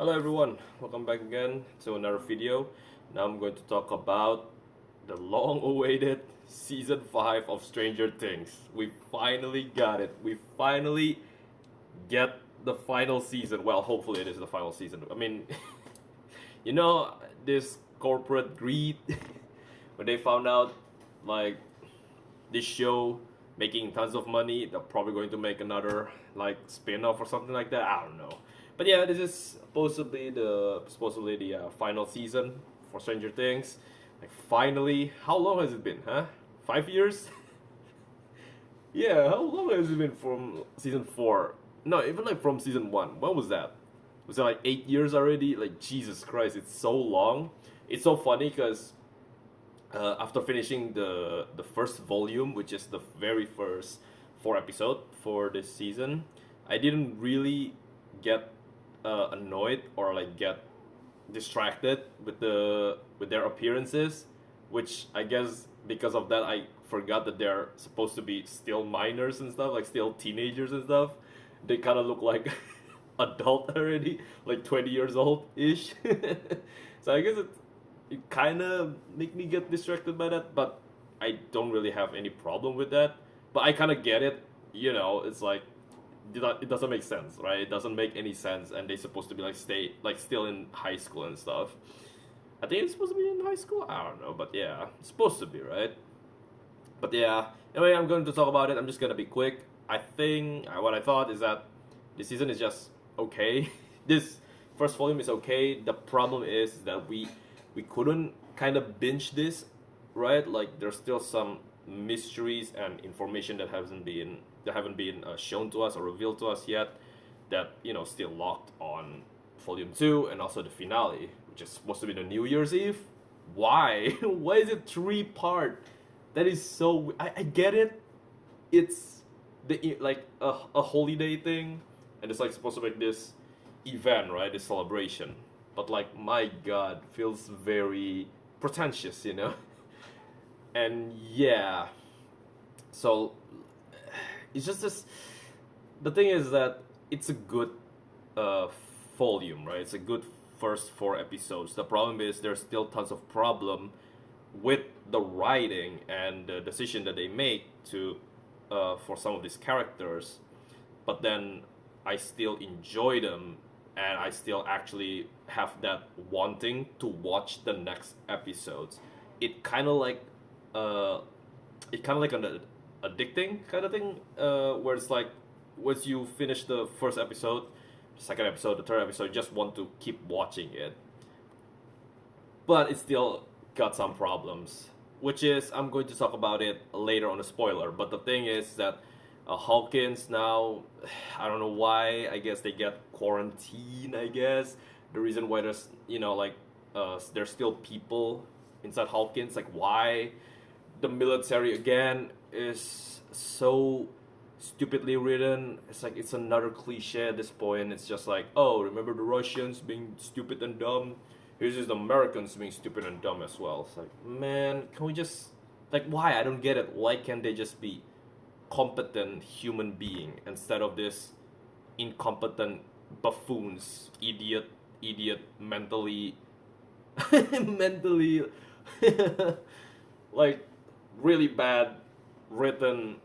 Hello everyone, welcome back again to another video. Now I'm going to talk about the long-awaited season 5 of Stranger Things. We finally got it. We finally get the final season. Well, hopefully it is the final season. I mean, you know, this corporate greed when they found out like this show making tons of money, they're probably going to make another like spin-off or something like that. I don't know. But yeah, this is supposedly the final season for Stranger Things. Like finally, how long has it been? Huh? 5 years? Yeah, how long has it been from season four? No, even like from season one. When was that? Was it like 8 years already? Like Jesus Christ, it's so long. It's so funny because after finishing the first volume, which is the very first four episode for this season, I didn't really get annoyed or like get distracted with their appearances, which I guess because of that I forgot that they're supposed to be still minors and stuff, like still teenagers and stuff. They kind of look like adult already, like 20 years old ish. So I guess it kind of make me get distracted by that, but I don't really have any problem with that. But I kind of get it, it's like it doesn't make sense, right? It doesn't make any sense, and they're supposed to be like stay like still in high school and stuff. I think it's supposed to be in high school. I don't know, but yeah, it's supposed to be, right? But yeah, anyway, I'm going to talk about it. I'm just gonna be quick. I think what I thought is that this season is just okay. This first volume is okay. The problem is that we couldn't kind of binge this, right? Like there's still some mysteries and information that haven't been shown to us or revealed to us yet. That still locked on volume two and also the finale, which is supposed to be the New Year's Eve. Why? Why is it three part? That is so. I get it. It's like a holiday thing, and it's like supposed to make this event, right? This celebration. But like, my God, feels very pretentious, And yeah, so it's just this. The thing is that it's a good uh, volume, right? It's a good first four episodes. The problem is there's still tons of problem with the writing and the decision that they make to for some of these characters, but then I still enjoy them and I still actually have that wanting to watch the next episodes. It kind of like uh, an addicting kind of thing, where it's like once you finish the first episode, second episode, the third episode, you just want to keep watching it, but it still got some problems, which is I'm going to talk about it later on a spoiler. But the thing is that Hawkins now, I don't know why. I guess they get quarantined. I guess the reason why there's there's still people inside Hawkins. Like why the military again is so stupidly written. It's like it's another cliche at this point. It's just like, oh, remember the Russians being stupid and dumb? Here's just the Americans being stupid and dumb as well. It's like, man, can we just like why? I don't get it. Why can't they just be competent human being instead of this incompetent buffoons, idiot, mentally, mentally, like really bad written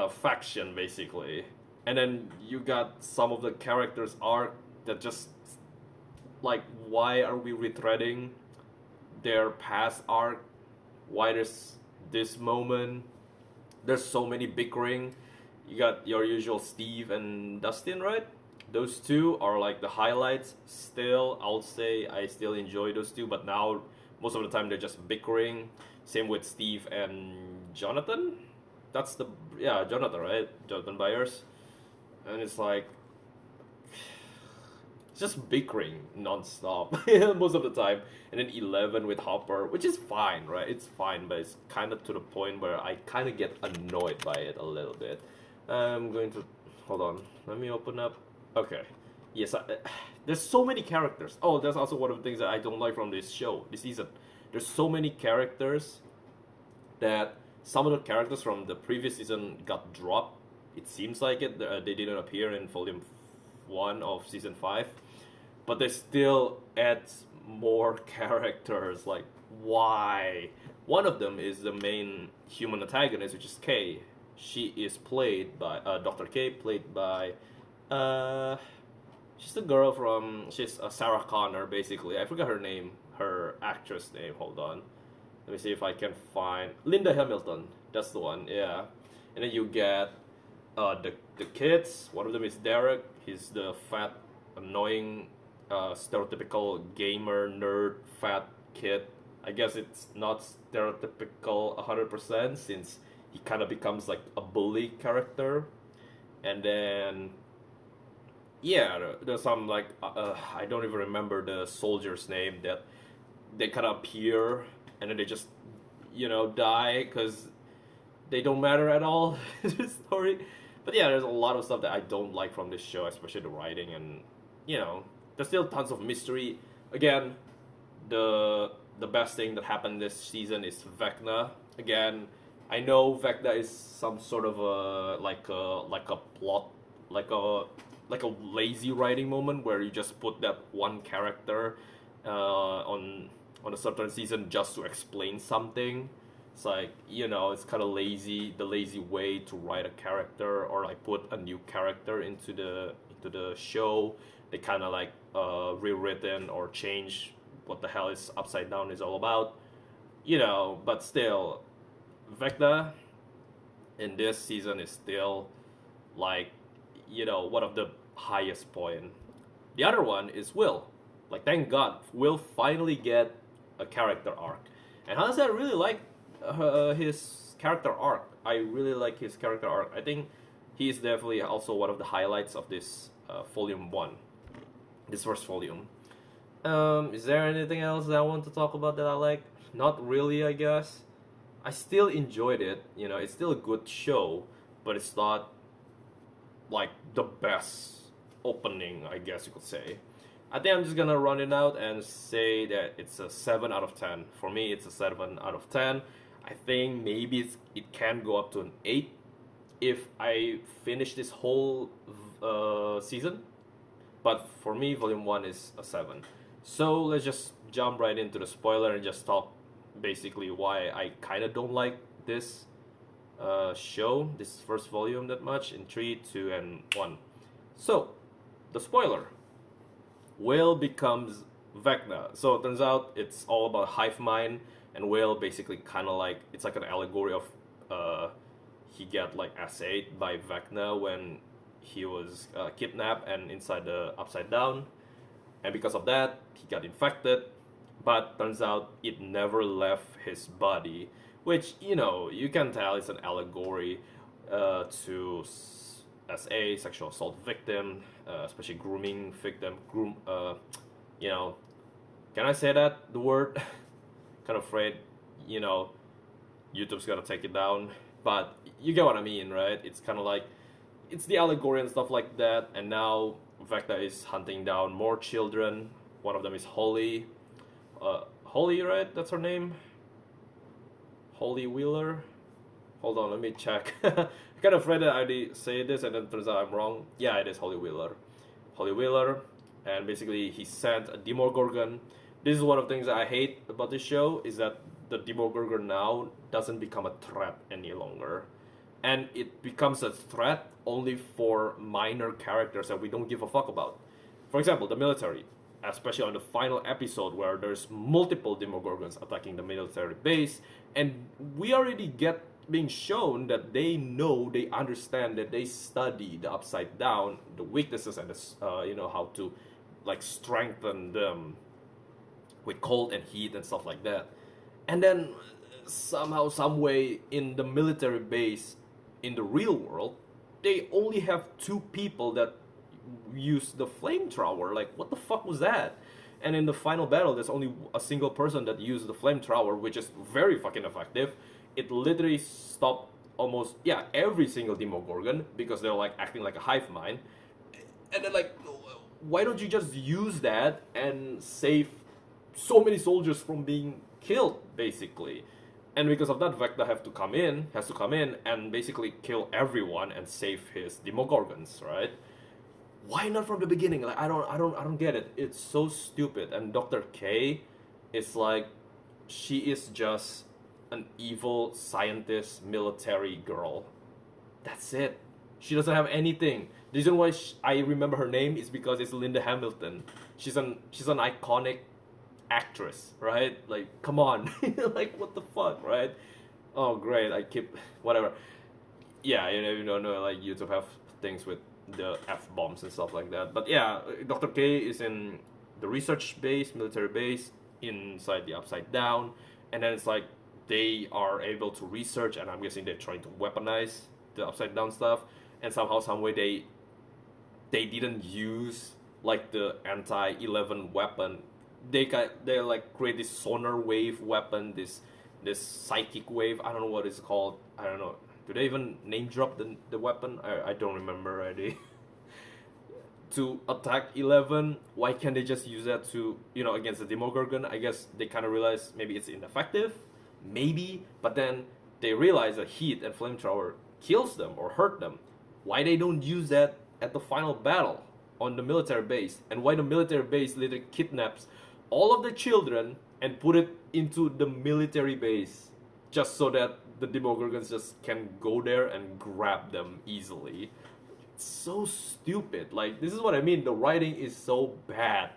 faction basically. And then you got some of the characters arc that just like why are we retreading their past arc? Why there's this moment? There's so many bickering. You got your usual Steve and Dustin, right? Those two are like the highlights. Still, I'll say I still enjoy those two, but now most of the time they're just bickering. Same with Steve and Jonathan. That's the yeah Jonathan, right? Jonathan Byers, and it's like just bickering nonstop most of the time. And then 11 with Hopper, which is fine, right? It's fine, but it's kind of to the point where I kind of get annoyed by it a little bit. I'm going to hold on. Let me open up. Okay. Yes, there's so many characters. Oh, that's also one of the things that I don't like from this show, this season. There's so many characters that some of the characters from the previous season got dropped. It seems like it. They didn't appear in volume one of season five. but they still add more characters. Like, why? One of them is the main human antagonist, which is Kay. She is played by Dr. K, played by uh, she's the girl from she's Sarah Connor, basically. I forgot her name, her actress name. Hold on, let me see if I can find Linda Hamilton. That's the one, yeah. And then you get the kids. One of them is Derek. He's the fat, annoying, stereotypical gamer nerd fat kid. I guess it's not stereotypical 100% since he kind of becomes like a bully character. And then yeah, there's some like I don't even remember the soldier's name that they kind of appear and then they just die because they don't matter at all in the story. But yeah, there's a lot of stuff that I don't like from this show, especially the writing, and there's still tons of mystery. Again, the best thing that happened this season is Vecna. Again, I know Vecna is some sort of a plot, like a lazy writing moment where you just put that one character on a certain season just to explain something. It's like, it's kind of lazy, the lazy way to write a character or like put a new character into the show. They kind of like rewritten or change what the hell is Upside Down is all about. But still, Vecna in this season is still like, one of the highest point. The other one is Will. Like, thank God, Will finally get a character arc. And honestly, I really like his character arc. I really like his character arc. I think he is definitely also one of the highlights of this volume 1. This first volume. Is there anything else that I want to talk about that I like? Not really, I guess. I still enjoyed it. It's still a good show, but it's not like the best opening, I guess you could say. I think I'm just gonna run it out and say that it's a 7 out of 10. For me, it's a 7 out of 10. I think maybe it can go up to an 8 if I finish this whole season. But for me, volume 1 is a 7. So let's just jump right into the spoiler and just talk basically why I kind of don't like this show, this first volume that much, in 3, 2, and 1. So, the spoiler. Will becomes Vecna. So it turns out it's all about hive mind, and Will basically kind of like, it's like an allegory of he got like assayed by Vecna when he was kidnapped and inside the Upside Down, and because of that he got infected, but turns out it never left his body, which you can tell it's an allegory to as a sexual assault victim, especially grooming victim. Can I say that the word? Kind of afraid, YouTube's gonna take it down, but you get what I mean, right? It's kind of like it's the allegory and stuff like that, and now Vecna is hunting down more children. One of them is Holly. Holly, right? That's her name. Holly Wheeler. Hold on, let me check. I'm kind of afraid that I already say this and then it turns out I'm wrong. Yeah, it is Holly Wheeler. Holly Wheeler, and basically he sent a Demogorgon. This is one of the things that I hate about this show, is that the Demogorgon now doesn't become a threat any longer. And it becomes a threat only for minor characters that we don't give a fuck about. For example, the military, especially on the final episode where there's multiple Demogorgons attacking the military base, and we already get being shown that they know, they understand, that they study the Upside Down, the weaknesses, and the, how to like strengthen them with cold and heat and stuff like that. And then somehow, some way, in the military base, in the real world, they only have 2 people that use the flamethrower. Like, what the fuck was that? And in the final battle, there's only a single person that used the flamethrower, which is very fucking effective. It literally stopped almost, every single Demogorgon, because they're like acting like a hive mind. And then like, why don't you just use that and save so many soldiers from being killed, basically? And because of that, Vecna has to come in and basically kill everyone and save his Demogorgons, right? Why not from the beginning? Like I don't get it. It's so stupid. And Dr. K is like, she is just an evil scientist military girl. That's it. She doesn't have anything. The reason why I remember her name is because it's Linda Hamilton. She's an iconic actress, right? Like, come on. Like, what the fuck, right? Oh, great. I keep whatever. Yeah, you know, like YouTube have things with the F bombs and stuff like that. But yeah, Dr. K is in the research base, military base, inside the Upside Down, and then it's like they are able to research, and I'm guessing they're trying to weaponize the Upside Down stuff, and somehow, some way they didn't use like the anti-11 weapon. They like create this sonar wave weapon, this psychic wave. I don't know what it's called. I don't know. Do they even name drop the weapon? I don't remember already. To attack 11, why can't they just use that to, against the Demogorgon? I guess they kind of realize maybe it's ineffective, maybe, but then they realize that heat and flamethrower kills them or hurt them. Why they don't use that at the final battle on the military base, and why the military base later kidnaps all of the children and put it into the military base just so that the Demogorgons just can go there and grab them easily. It's so stupid. Like, this is what I mean. The writing is so bad.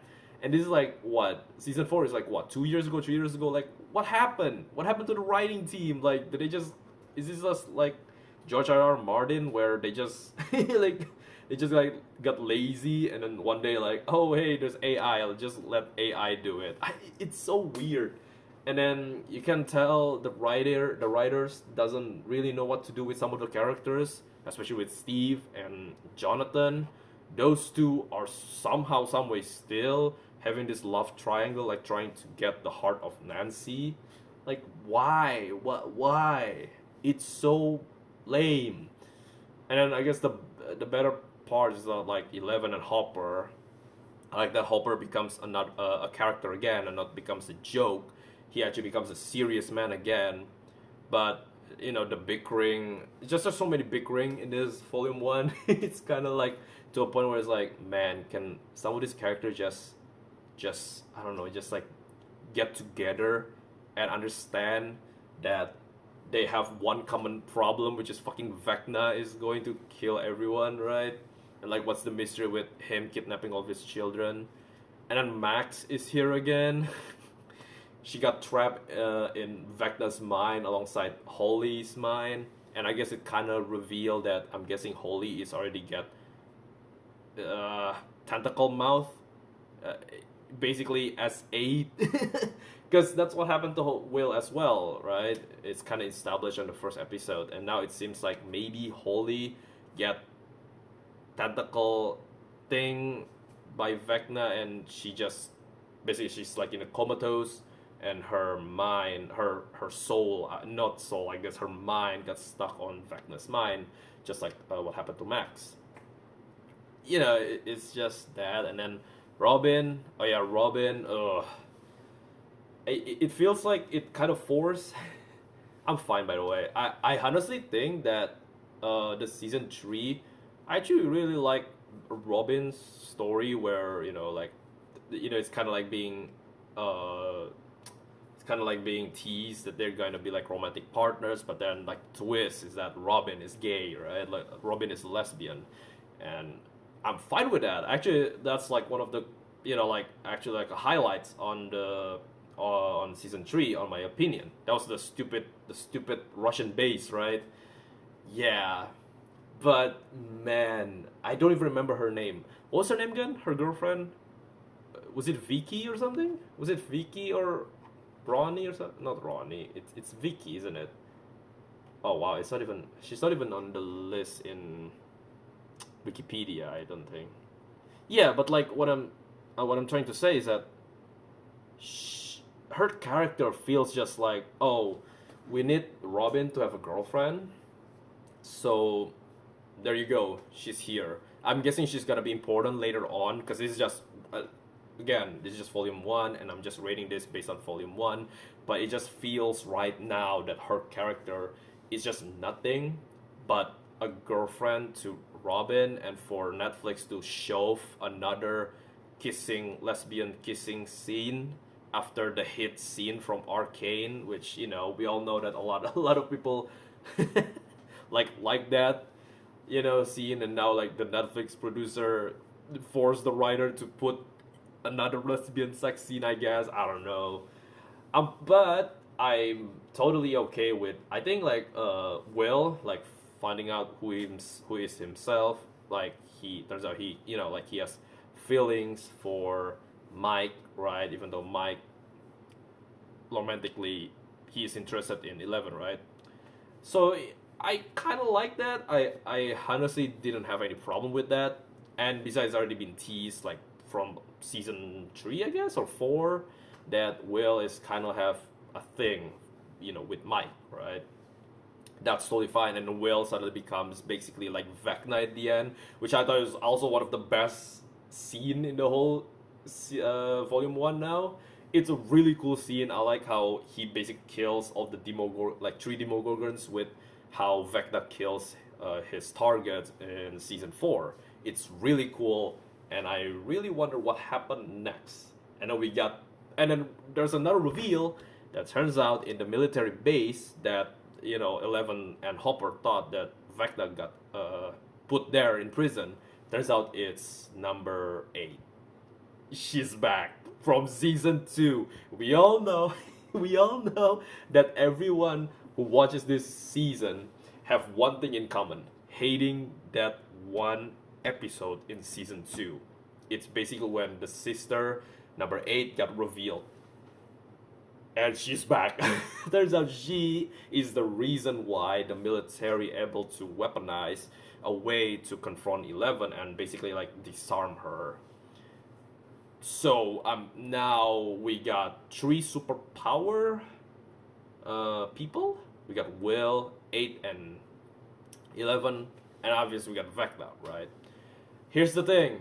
And this is like, what? Season 4 is like, what? 2 years ago, 3 years ago? Like, what happened? What happened to the writing team? Like, did they just... Is this just like George R. R. Martin, where they just... like, they just like got lazy, and then one day like, oh, hey, there's AI. I'll just let AI do it. It's so weird. And then you can tell the writers doesn't really know what to do with some of the characters, especially with Steve and Jonathan. Those two are somehow, some way still having this love triangle, like trying to get the heart of Nancy. Like, why? What? Why? It's so lame. And then I guess the better part is that like 11 and Hopper. I like that Hopper becomes another a character again and not becomes a joke. He actually becomes a serious man again. But the bickering, just there's so many bickering in this volume 1. It's kind of like to a point where it's like, man, can some of these characters just I don't know, just like get together and understand that they have one common problem, which is fucking Vecna is going to kill everyone, right? And like, what's the mystery with him kidnapping all of his children? And then Max is here again. She got trapped in Vecna's mind alongside Holly's mind, and I guess it kind of revealed that I'm guessing Holly is already got tentacle mouth, basically S8, because that's what happened to Will as well, right? It's kind of established in the first episode, and now it seems like maybe Holly get tentacle thing by Vecna, and she just basically she's like in a comatose. And her mind, her soul, not soul, I guess her mind got stuck on Vecna's mind, just like what happened to Max. It's just that. And then Robin, oh yeah, Robin, ugh. It feels like it kind of forced. I'm fine, by the way. I honestly think that the season 3, I actually really like Robin's story where, it's kind of like being teased that they're going to be like romantic partners, but then like twist is that Robin is gay, right? Like Robin is lesbian, and I'm fine with that. Actually, that's like one of the actually like highlights on the on season 3, on my opinion. That was the stupid Russian base, right? Yeah, but man, I don't even remember her name. What was her name again? Her girlfriend? Was it Vicky or something? Was it Vicky or Ronnie or something? Not Ronnie. It's Vicky, isn't it? Oh wow, she's not even on the list in Wikipedia, I don't think. Yeah, but like what I'm trying to say is that her character feels just like, oh, we need Robin to have a girlfriend. So there you go, she's here. I'm guessing she's gonna be important later on, because this is just again, this is just volume 1, and I'm just rating this based on volume 1, but it just feels right now that her character is just nothing but a girlfriend to Robin and for Netflix to shove another lesbian kissing scene after the hit scene from Arcane, which we all know that a lot of people like that scene, and now like the Netflix producer forced the writer to put another lesbian sex scene. I guess I don't know, but I'm totally okay with. I think like Will like finding out who is himself. Like he turns out like he has feelings for Mike, right? Even though Mike romantically he is interested in 11, right? So I kind of like that. I honestly didn't have any problem with that. And besides, it's already been teased like from season 3, I guess, or 4, that Will is kind of have a thing, with Mike, right? That's totally fine. And Will suddenly becomes basically like Vecna at the end, which I thought was also one of the best scene in the whole volume 1 now. It's a really cool scene. I like how he basically kills all the like 3 Demogorgons with how Vecna kills his target in season 4. It's really cool, and I really wonder what happened next. And then there's another reveal that turns out in the military base that 11 and Hopper thought that Vecna got put there in prison. Turns out it's number 8. She's back from season 2. We all know, we all know that everyone who watches this season have one thing in common: hating that one episode in season 2. It's basically when the sister number 8 got revealed. And she's back. Turns out she is the reason why the military able to weaponize a way to confront 11 and basically like disarm her. So now we got 3 superpower people. We got Will, 8, and 11, and obviously we got Vecna, right? Here's the thing.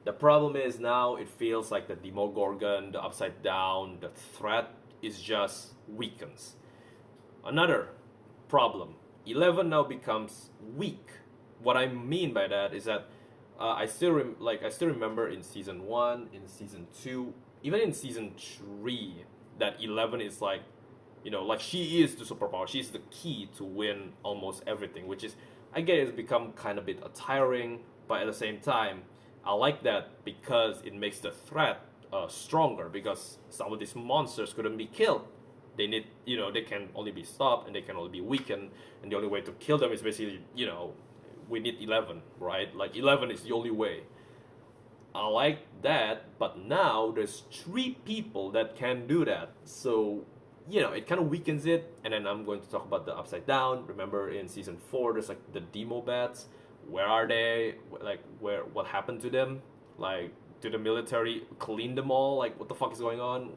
The problem is now it feels like the Demogorgon, the Upside Down, the threat is just weakens. Another problem. 11 now becomes weak. What I mean by that is that I still remember in season 1, in season 2, even in season 3, that 11 is like, like she is the superpower. She's the key to win almost everything, which is, I get it's become kind of a bit tiring, but at the same time, I like that because it makes the threat stronger, because some of these monsters couldn't be killed. They need, they can only be stopped and they can only be weakened, and the only way to kill them is basically, we need 11, right? Like 11 is the only way. I like that, but now there's 3 people that can do that. So, it kind of weakens it. And then I'm going to talk about the Upside Down. Remember in season 4, there's like the Demo Bats. Where are they? Like, what happened to them? Like, did the military clean them all? Like, what the fuck is going on?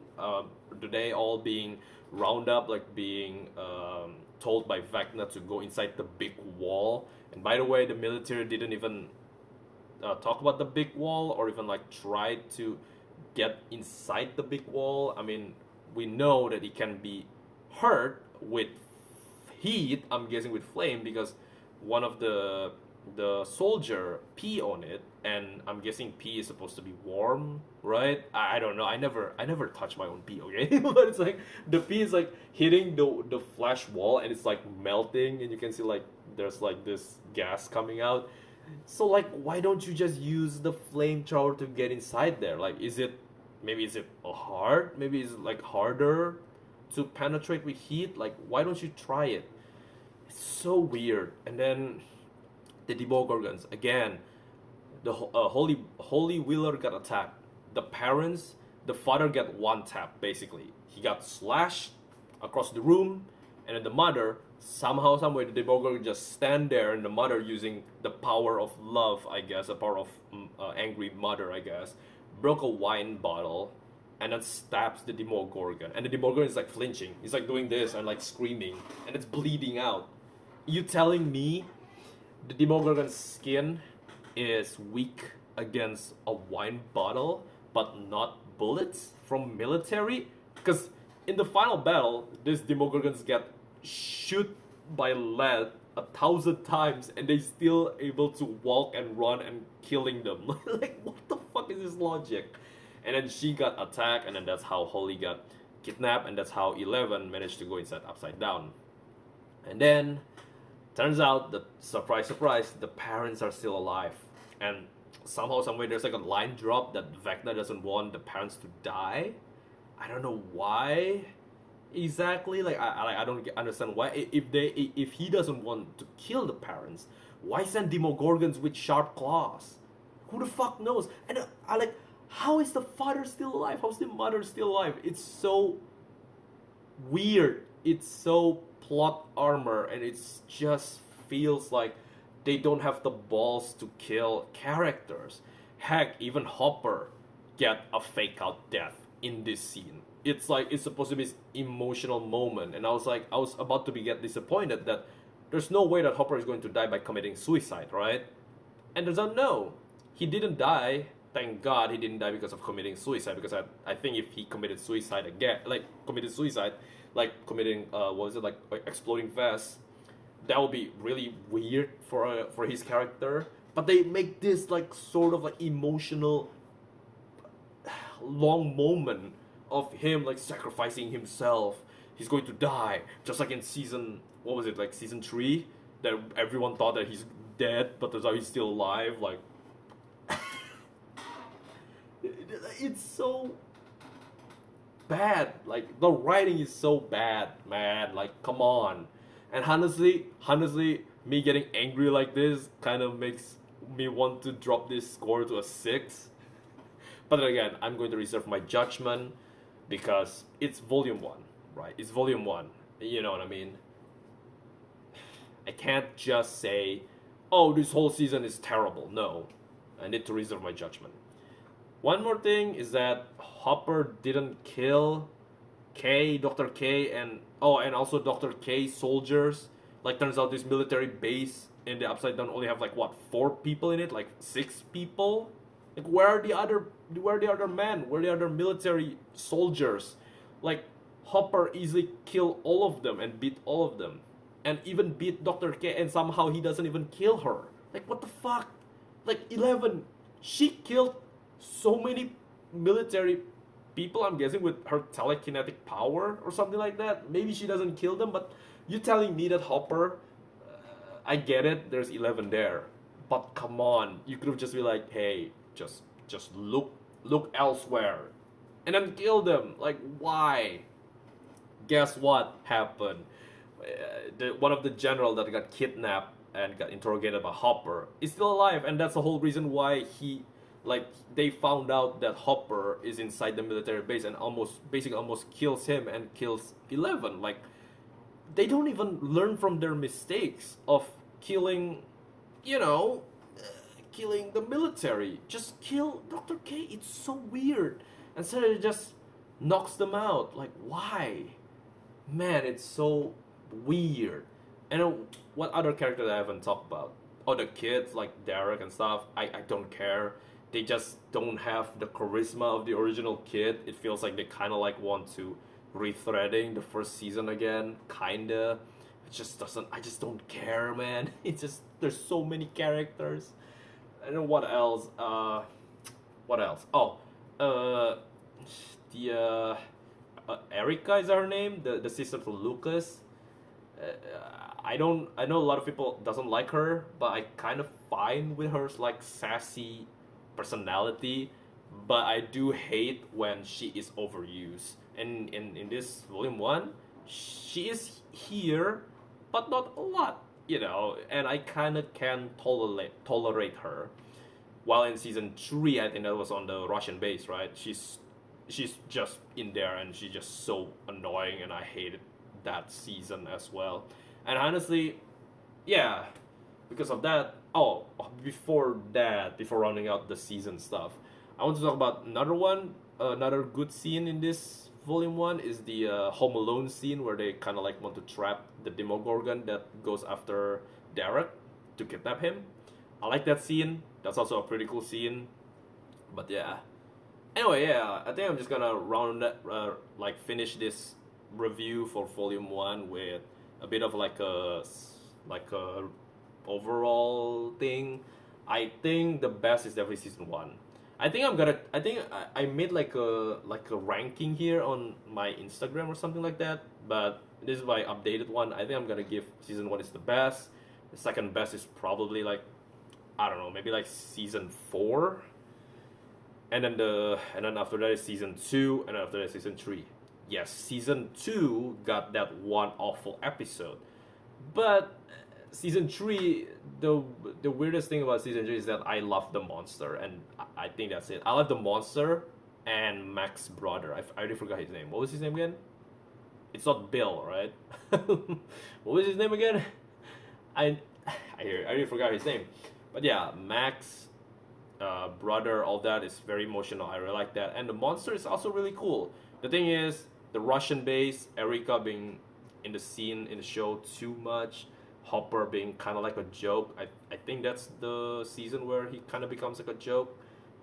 Do they all being round up, like being told by Vecna to go inside the big wall? And by the way, the military didn't even talk about the big wall or even like try to get inside the big wall. I mean, we know that it can be hurt with heat. I'm guessing with flame, because one of the soldier pee on it, and I'm guessing pee is supposed to be warm, right? I don't know. I never touch my own pee, okay? But it's like the pee is like hitting the flesh wall, and it's like melting, and you can see like there's like this gas coming out. So like, why don't you just use the flamethrower to get inside there? Like, is it hard? Maybe it's like harder to penetrate with heat. Like, why don't you try it? It's so weird. And then the Demogorgons again. The Holy Wheeler got attacked. The parents, the father got one tap basically. He got slashed across the room, and then the mother somehow, someway, the Demogorgon just stand there, and the mother using the power of love, I guess, the power of angry mother, I guess, broke a wine bottle, and then stabs the Demogorgon, and the Demogorgon is like flinching. He's like doing this and like screaming, and it's bleeding out. You telling me the Demogorgon's skin is weak against a wine bottle, but not bullets from military? Because in the final battle, these Demogorgons get shoot by lead 1,000 times and they still able to walk and run and killing them. Like, what the fuck is this logic? And then she got attacked, and then that's how Holly got kidnapped, and that's how 11 managed to go inside Upside Down. And then turns out that, surprise, surprise, the parents are still alive. And somehow, someway, there's like a line drop that Vecna doesn't want the parents to die. I don't know why exactly. Like, I don't understand why. If he doesn't want to kill the parents, why send Demogorgons with sharp claws? Who the fuck knows? And I like, how is the father still alive? How's the mother still alive? It's so weird. It's so plot armor, and it just feels like they don't have the balls to kill characters. Heck, even Hopper get a fake out death in this scene. It's like it's supposed to be this emotional moment, and I was about to get disappointed that there's no way that Hopper is going to die by committing suicide, right? And turns out no, he didn't die. Thank God he didn't die because of committing suicide. Because I think if he committed suicide again, like committing what was it, like exploding vest, that would be really weird for his character. But they make this like sort of like emotional long moment of him like sacrificing himself. He's going to die, just like in season, what was it, like season 3, that everyone thought that he's dead, but turns out he's still alive. Like, it's so bad. Like, the writing is so bad, man. Like, come on. And honestly, me getting angry like this kind of makes me want to drop this score to a 6. But then again, I'm going to reserve my judgment because it's volume 1, right? It's volume 1. You know what I mean? I can't just say, oh, this whole season is terrible. No, I need to reserve my judgment. One more thing is that Hopper didn't kill Dr. K, and also Dr. K soldiers. Like, turns out this military base in the Upside Down only have like what, 4 people in it, like 6 people. Like, where are the other men? Where are the other military soldiers? Like, Hopper easily killed all of them and beat all of them, and even beat Dr. K, and somehow he doesn't even kill her. Like, what the fuck? Like, 11, she killed so many military people, I'm guessing, with her telekinetic power or something like that. Maybe she doesn't kill them, but you telling me that Hopper, I get it, there's 11 there, but come on, you could have just been like, hey, just look elsewhere and then kill them. Like, why? Guess what happened? One of the general that got kidnapped and got interrogated by Hopper is still alive, and that's the whole reason why they found out that Hopper is inside the military base and basically almost kills him and kills 11. Like, they don't even learn from their mistakes of killing, killing the military. Just kill Dr. K. It's so weird. Instead it just knocks them out. Like, why? Man, it's so weird. And what other characters I haven't talked about? Oh, the kids, like Derek and stuff. I don't care. They just don't have the charisma of the original kid. It feels like they kind of like want to rethreading the first season again. Kinda. It just doesn't. I just don't care, man. It's just, there's so many characters. I don't know what else. What else? Oh, the Erica is her name. The sister to Lucas. I know a lot of people doesn't like her, but I kind of fine with her like sassy personality. But I do hate when she is overused. And in this volume 1, she is here, but not a lot, and I kind of can tolerate her. While in season 3, I think that was on the Russian base, right? She's just in there, and she's just so annoying, and I hated that season as well. And honestly, yeah, because of that. Oh, before rounding out the season stuff, I want to talk about another good scene in this volume 1 is the Home Alone scene where they kind of like want to trap the Demogorgon that goes after Derek to kidnap him. I like that scene. That's also a pretty cool scene. But yeah. Anyway, yeah, I think I'm just gonna finish this review for volume 1 with a bit of like a like a overall thing, I think the best is definitely season one. I think I made like a ranking here on my Instagram or something like that. But this is my updated one. I think I'm gonna give season one is the best. The second best is probably like, I don't know, maybe like season four, and then after that is season two, and after that is season three. Yes, season two got that one awful episode, but season three, the weirdest thing about season three is that I love the monster, and I think that's it. I love the monster and Mac's brother. I already forgot his name. What was his name again? It's not Bill, right? What was his name again? I I already forgot his name, but yeah, Max, brother, all that is very emotional. I really like that, and the monster is also really cool. The thing is, the Russian base, Erika being in the scene in the show too much, Hopper being kind of like a joke. I think that's the season where he kind of becomes like a joke,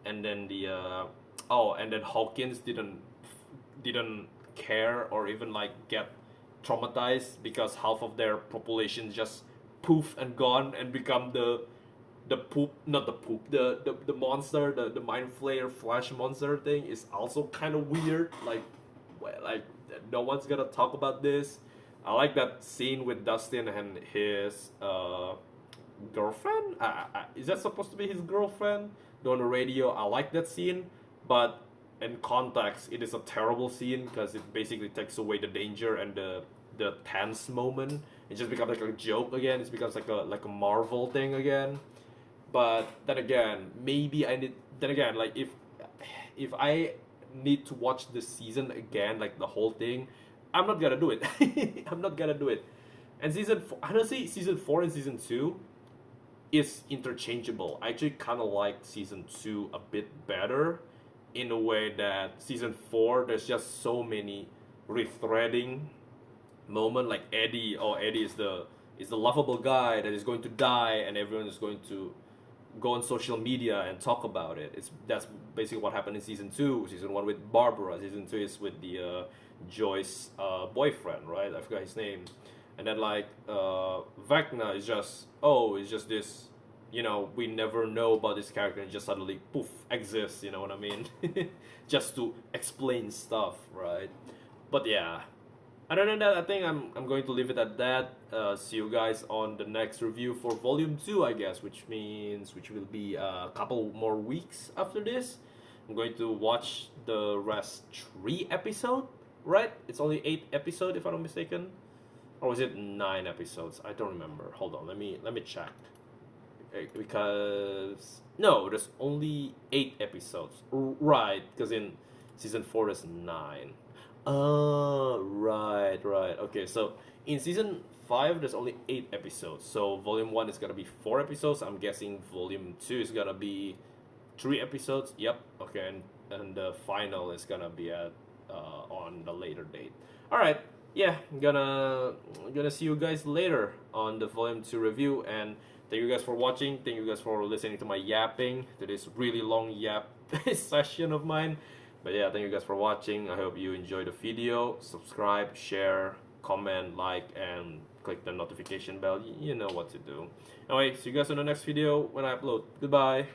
and then and then Hawkins didn't care or even like get traumatized because half of their population just poof and gone and become the poop, not the poop, the monster, the mind flayer flash monster thing is also kind of weird. Like, well, like no one's gonna talk about this. I like that scene with Dustin and his girlfriend. Is that supposed to be his girlfriend? On the radio. I like that scene, but in context, it is a terrible scene because it basically takes away the danger and the tense moment. It just becomes like a joke again. It becomes like a Marvel thing again. But then again, maybe I need. Then again, like if I need to watch the season again, like the whole thing, I'm not gonna do it. I'm not gonna do it. And honestly, season four and season two is interchangeable. I actually kind of like season two a bit better, in a way that season four there's just so many rethreading moment. Like Eddie, oh, Eddie is the lovable guy that is going to die, and everyone is going to go on social media and talk about it. That's basically what happened in season two. Season one with Barbara. Season two is with the Joyce boyfriend, right? I forgot his name. And then like Vecna is just, oh, it's just this, we never know about this character and just suddenly poof exists. You know what I mean? Just to explain stuff, right? But yeah, other than that, I think I'm going to leave it at that. See you guys on the next review for volume 2, I guess, which will be a couple more weeks after this. I'm going to watch the rest 3 episode, right? It's only 8 episode if I'm not mistaken. Or was it 9 episodes? I don't remember. Hold on, let me check. Because no, there's only 8 episodes. Right, because in season 4 there's 9. Oh, right. Okay, so in season 5, there's only 8 episodes. So volume 1 is gonna be 4 episodes. I'm guessing volume 2 is gonna be 3 episodes. Yep. Okay, and the final is gonna be at on the later date. All right. Yeah, I'm gonna see you guys later on the volume 2 review, and thank you guys for watching. Thank you guys for listening to my yapping, to this really long yap session of mine. But yeah, thank you guys for watching. I hope you enjoyed the video. Subscribe, share, comment, like, and click the notification bell. You know what to do. Anyway, see you guys in the next video when I upload. Goodbye.